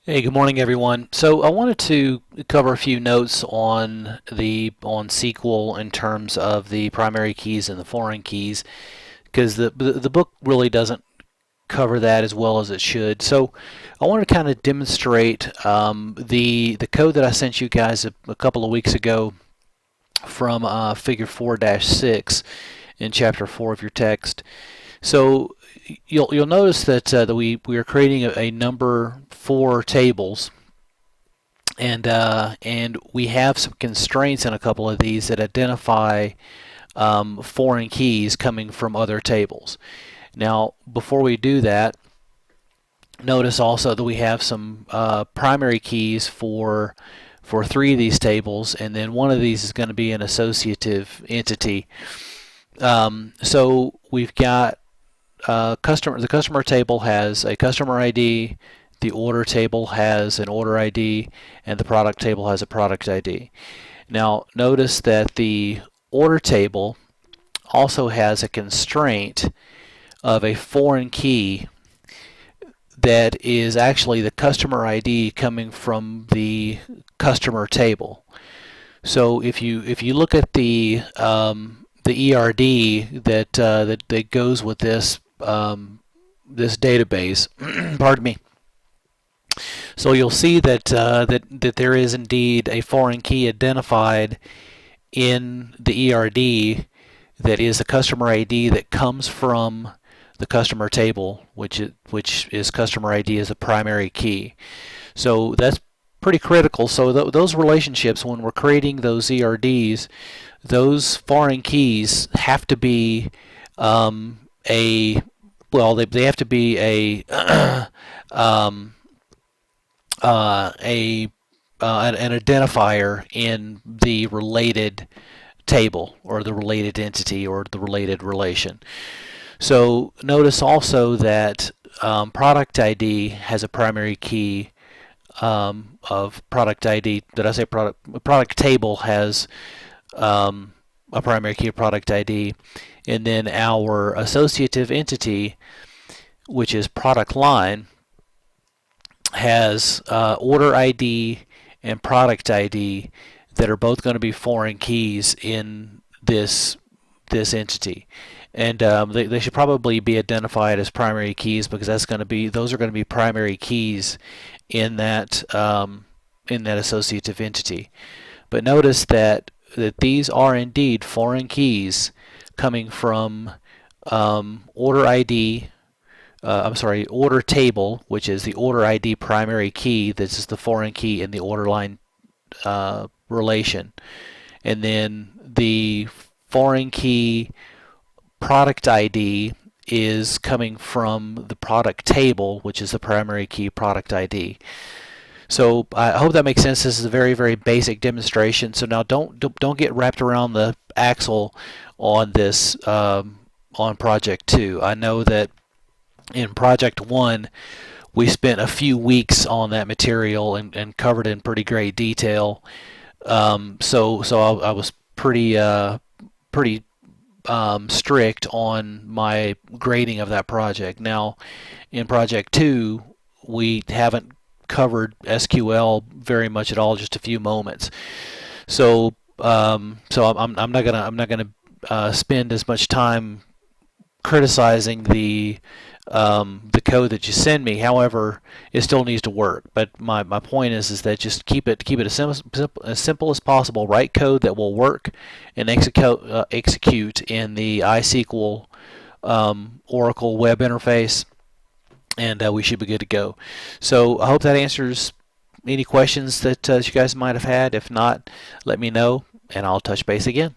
Hey, good morning, everyone. So I wanted to cover a few notes on SQL in terms of the primary keys and the foreign keys, because the book really doesn't cover that as well as it should. So I want to kind of demonstrate the code that I sent you guys a couple of weeks ago from Figure 4-6 in Chapter 4 of your text. So you'll notice that we are creating a number 4 tables, and we have some constraints in a couple of these that identify foreign keys coming from other tables. Now, before we do that, notice also that we have some primary keys for 3 of these tables, and then one of these is going to be an associative entity. So we've got the customer table has a customer ID, the order table has an order ID, and the product table has a product ID. Now notice that the order table also has a constraint of a foreign key that is actually the customer ID coming from the customer table. So if you look at the ERD that goes with this this database, pardon me. So you'll see that there is indeed a foreign key identified in the ERD that is a customer ID that comes from the customer table, which is customer ID as a primary key. So that's pretty critical. So those relationships, when we're creating those ERDs, those foreign keys have to be a they have to be an identifier in the related table or the related entity or the related relation. So notice also that product ID has a primary key of product ID. Did I say product table has a primary key of product ID, and then our associative entity, which is product line, has order ID and product ID that are both going to be foreign keys in this entity, and they should probably be identified as primary keys because those are going to be primary keys in that associative entity. But notice that these are indeed foreign keys coming from order ID. Order table, which is the order ID primary key. This is the foreign key in the order line relation. And then the foreign key product ID is coming from the product table, which is the primary key product ID. So I hope that makes sense. This is a very, very basic demonstration. So now don't get wrapped around the axle on this on project 2. I know that in project 1 we spent a few weeks on that material and covered it in pretty great detail. So I was pretty strict on my grading of that project. Now in project 2 we haven't covered SQL very much at all, just a few moments. So I'm not gonna spend as much time criticizing the code that you send me. However, it still needs to work. But my point is that just keep it as simple as possible. Write code that will work and execute in the iSQL Oracle web interface, and we should be good to go. So I hope that answers any questions that you guys might have had. If not, let me know, and I'll touch base again.